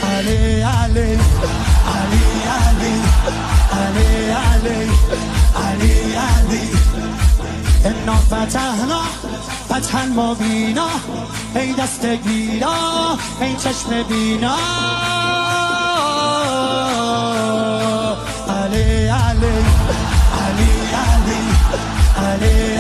علي علي علي علي علي علي علي علي إنا فتحنا فتحا مبینا ای دست گیرا ای چشم بینا علی علی علی علی علی